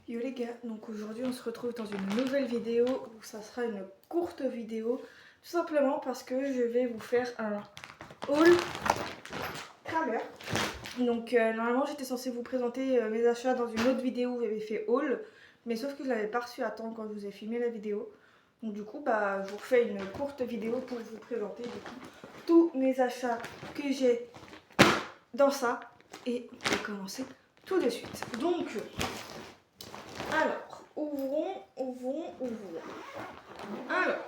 Yo les gars, donc aujourd'hui on se retrouve dans une nouvelle vidéo où ça sera une courte vidéo, tout simplement parce que je vais vous faire un haul Kramer. Donc normalement j'étais censée vous présenter mes achats dans une autre vidéo où j'avais fait haul, mais sauf que je l'avais pas reçu à temps quand je vous ai filmé la vidéo. Donc du coup bah je vous refais une courte vidéo pour vous présenter du coup tous mes achats que j'ai dans ça, et on va commencer tout de suite. Donc alors, ouvrons. Alors.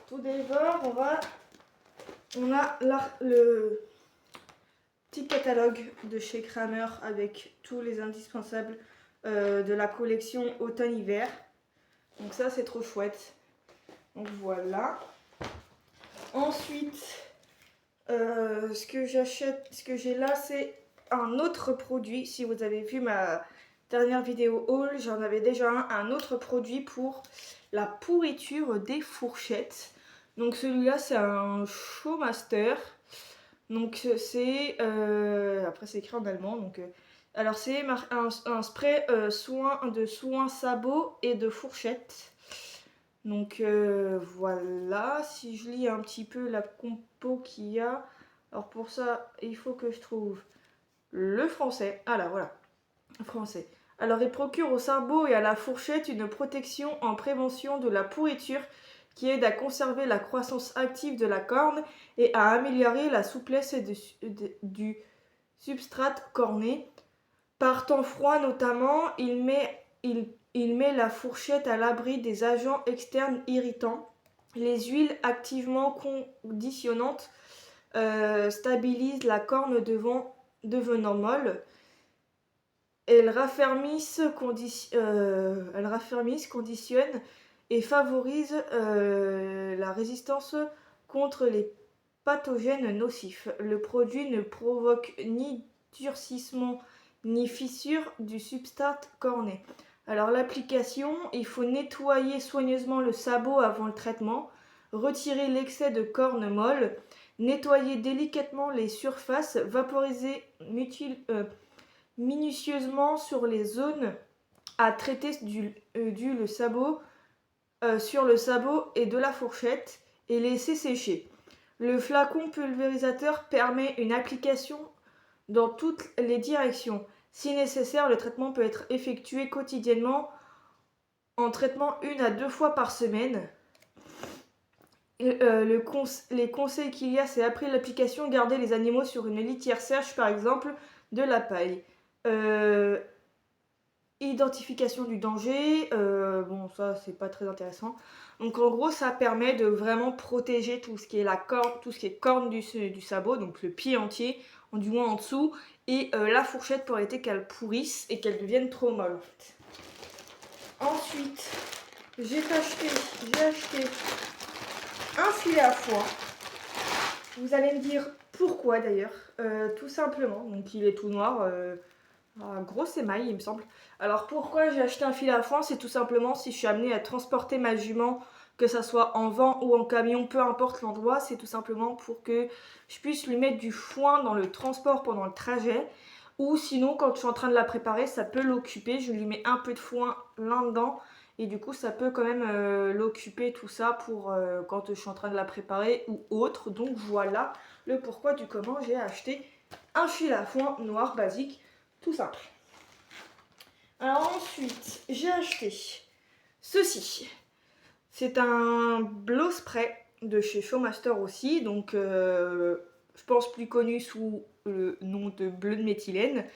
Tout d'abord, on a là le petit catalogue de chez Kramer avec tous les indispensables de la collection automne-hiver. Donc ça, c'est trop chouette. Donc voilà. Ensuite, ce que j'ai là, c'est un autre produit. Si vous avez vu ma dernière vidéo haul, j'en avais déjà un autre produit pour la pourriture des fourchettes. Donc celui-là, c'est un Showmaster. Donc c'est après c'est écrit en allemand. Donc alors c'est un spray soin sabot et de fourchette. Donc voilà, si je lis un petit peu la compo qu'il y a, alors pour ça il faut que je trouve le français. Ah là voilà, français. Alors il procure au sabot et à la fourchette une protection en prévention de la pourriture qui aide à conserver la croissance active de la corne et à améliorer la souplesse du substrate corné. Par temps froid notamment, il met la fourchette à l'abri des agents externes irritants. Les huiles activement conditionnantes stabilisent la corne devenant molle. Elles raffermissent, conditionnent et favorisent la résistance contre les pathogènes nocifs. Le produit ne provoque ni durcissement ni fissure du substrate corné. Alors l'application, il faut nettoyer soigneusement le sabot avant le traitement, retirer l'excès de corne molle, nettoyer délicatement les surfaces, vaporiser minutieusement sur les zones à traiter sur le sabot et de la fourchette et laisser sécher. Le flacon pulvérisateur permet une application dans toutes les directions. Si nécessaire, le traitement peut être effectué quotidiennement en traitement 1 à 2 fois par semaine. Les conseils qu'il y a, c'est après l'application, garder les animaux sur une litière sèche, par exemple de la paille. Identification du danger, bon ça c'est pas très intéressant. Donc en gros ça permet de vraiment protéger tout ce qui est la corde, tout ce qui est corne du sabot, donc le pied entier, du moins en dessous, et la fourchette pour éviter qu'elle pourrisse et qu'elle devienne trop molle en fait. Ensuite, j'ai acheté un filet à foin. Vous allez me dire pourquoi d'ailleurs, tout simplement, donc il est tout noir, grosse émail il me semble. Alors pourquoi j'ai acheté un filet à foin, c'est tout simplement si je suis amenée à transporter ma jument, que ça soit en van ou en camion, peu importe l'endroit, c'est tout simplement pour que je puisse lui mettre du foin dans le transport pendant le trajet. Ou sinon quand je suis en train de la préparer, ça peut l'occuper, je lui mets un peu de foin là-dedans. Et du coup ça peut quand même l'occuper tout ça pour quand je suis en train de la préparer ou autre. Donc voilà le pourquoi du comment j'ai acheté un filet à foin noir basique. Tout simple. Alors ensuite, j'ai acheté ceci. C'est un blow spray de chez Showmaster aussi, donc je pense plus connu sous le nom de bleu de méthylène,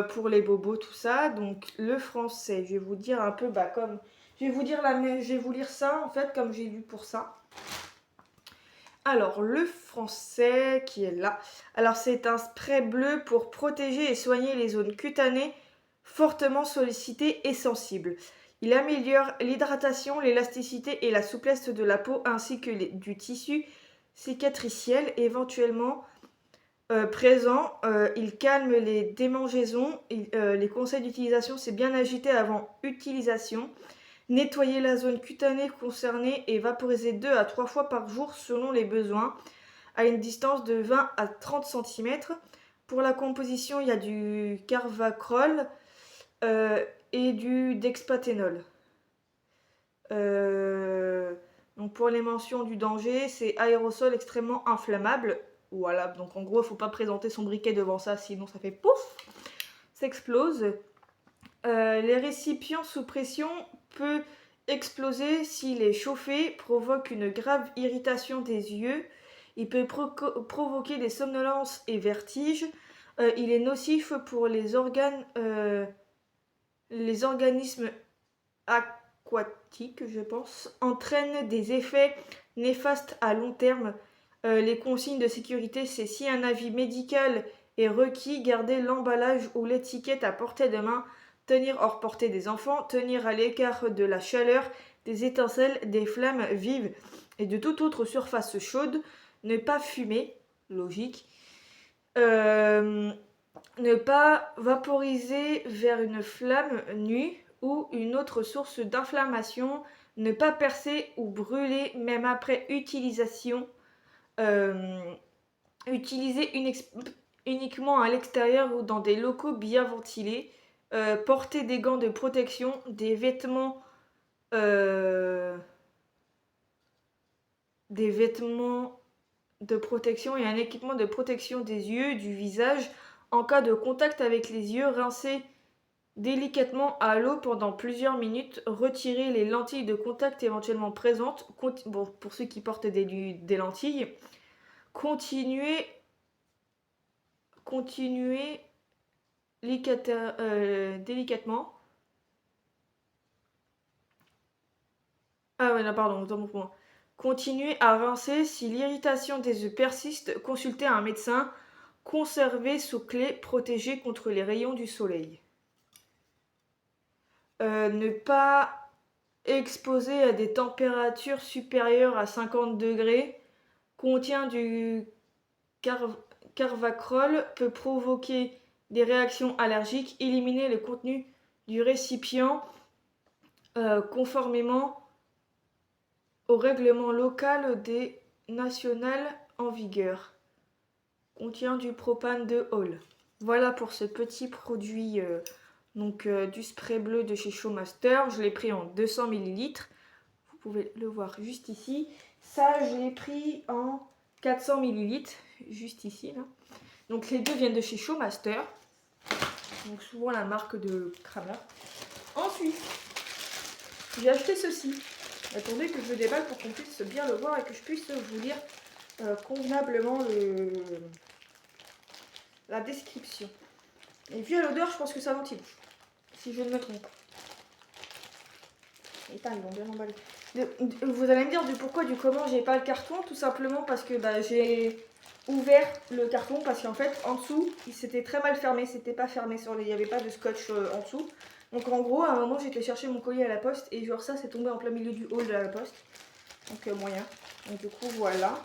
pour les bobos, tout ça. Donc le français, je vais vous dire un peu, comme je vais vous lire ça en fait comme j'ai lu pour ça. Alors, le français qui est là. Alors, c'est un spray bleu pour protéger et soigner les zones cutanées fortement sollicitées et sensibles. Il améliore l'hydratation, l'élasticité et la souplesse de la peau ainsi que du tissu cicatriciel éventuellement présent. Il calme les démangeaisons. Les conseils d'utilisation, c'est bien agiter avant utilisation. Nettoyer la zone cutanée concernée et vaporiser 2 à 3 fois par jour selon les besoins, à une distance de 20 à 30 cm. Pour la composition, il y a du carvacrol et du dexpathénol. Donc pour les mentions du danger, c'est aérosol extrêmement inflammable. Voilà, donc en gros, il ne faut pas présenter son briquet devant ça, sinon ça fait pouf, ça explose. Les récipients sous pression peuvent exploser s'il est chauffé, provoque une grave irritation des yeux. Il peut provoquer des somnolences et vertiges. Il est nocif pour les organismes aquatiques, je pense. Entraîne des effets néfastes à long terme. Les consignes de sécurité, c'est si un avis médical est requis, garder l'emballage ou l'étiquette à portée de main, tenir hors portée des enfants, tenir à l'écart de la chaleur, des étincelles, des flammes vives et de toute autre surface chaude, ne pas fumer, logique, ne pas vaporiser vers une flamme nue ou une autre source d'inflammation, ne pas percer ou brûler même après utilisation, utiliser uniquement à l'extérieur ou dans des locaux bien ventilés, porter des gants de protection, des vêtements de protection et un équipement de protection des yeux, du visage. En cas de contact avec les yeux, rincer délicatement à l'eau pendant plusieurs minutes, retirer les lentilles de contact éventuellement présentes, bon, pour ceux qui portent des lentilles, continuer délicatement. Ah ouais, non, pardon, autant pour moi. Continuer à rincer si l'irritation des œufs persiste, consulter un médecin, conserver sous clé, protéger contre les rayons du soleil. Ne pas exposer à des températures supérieures à 50 degrés, contient du carvacrol, peut provoquer des réactions allergiques, éliminer le contenu du récipient conformément au règlement local des nationales en vigueur. Contient du propane de Hall. Voilà pour ce petit produit du spray bleu de chez Showmaster. Je l'ai pris en 200 ml. Vous pouvez le voir juste ici. Ça, je l'ai pris en 400 ml, juste ici. Là. Donc les deux viennent de chez Showmaster. Donc souvent la marque de Kramer. Ensuite, j'ai acheté ceci. Attendez que je le déballe pour qu'on puisse bien le voir et que je puisse vous lire convenablement la description. Et vu à l'odeur, je pense que ça ventile. Si je ne me trompe pas. Et ils vont bien emballer. Vous allez me dire du pourquoi, du comment j'ai pas le carton. Tout simplement parce que j'ai ouvert le carton parce qu'en fait, en dessous, il s'était très mal fermé. C'était pas fermé il n'y avait pas de scotch en dessous. Donc en gros, à un moment, j'étais chercher mon colis à la poste et genre ça, c'est tombé en plein milieu du hall de la poste. Donc moyen. Donc du coup, voilà.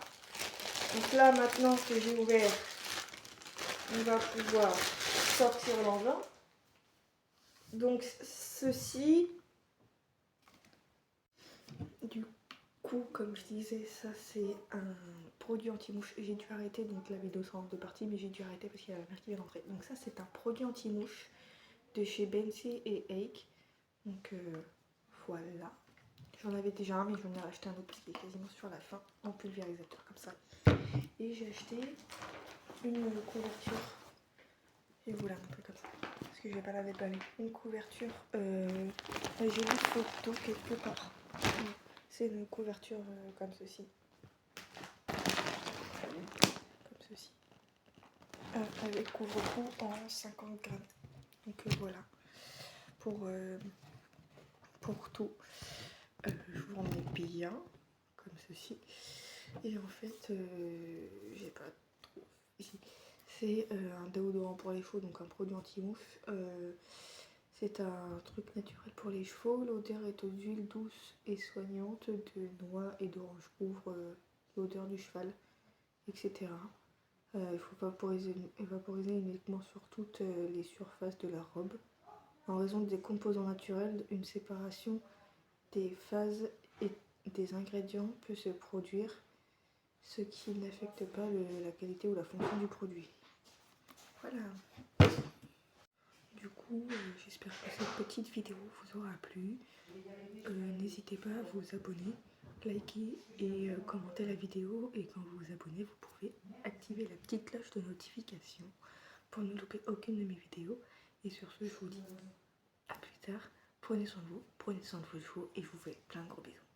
Donc là, maintenant que j'ai ouvert, on va pouvoir sortir l'engin. Donc ceci, du coup, comme je disais, ça c'est un produit anti-mouche. J'ai dû arrêter, donc la vidéo sera en deux parties, mais j'ai dû arrêter parce qu'il y a la mère qui vient d'entrer. Donc ça c'est un produit anti-mouche de chez Bensi et Hake. Donc voilà. J'en avais déjà un, mais j'en ai racheté un autre parce qu'il est quasiment sur la fin, en pulvérisateur comme ça. Et j'ai acheté une couverture. Je vais vous la montrer comme ça, parce que je vais pas la déballer. Une couverture, j'ai vu une photo quelque part. C'est une couverture comme ceci. Comme ceci. Avec couvre-cou en 50 grammes. Donc voilà. Pour tout. Je vous en mets bien, comme ceci. Et en fait, j'ai pas trop. Ici. C'est un déodorant pour les chevaux, donc un produit anti-mouche. C'est un truc naturel pour les chevaux. L'odeur est aux huiles douces et soignantes de noix et d'orange couvre l'odeur du cheval, etc. Il faut vaporiser uniquement sur toutes les surfaces de la robe. En raison des composants naturels, une séparation des phases et des ingrédients peut se produire, ce qui n'affecte pas la qualité ou la fonction du produit. Voilà. Du coup, j'espère que cette petite vidéo vous aura plu. N'hésitez pas à vous abonner, liker et commenter la vidéo. Et quand vous vous abonnez, vous pouvez activer la petite cloche de notification pour ne louper aucune de mes vidéos. Et sur ce, je vous dis à plus tard. Prenez soin de vous, prenez soin de vos chevaux et je vous fais plein de gros bisous.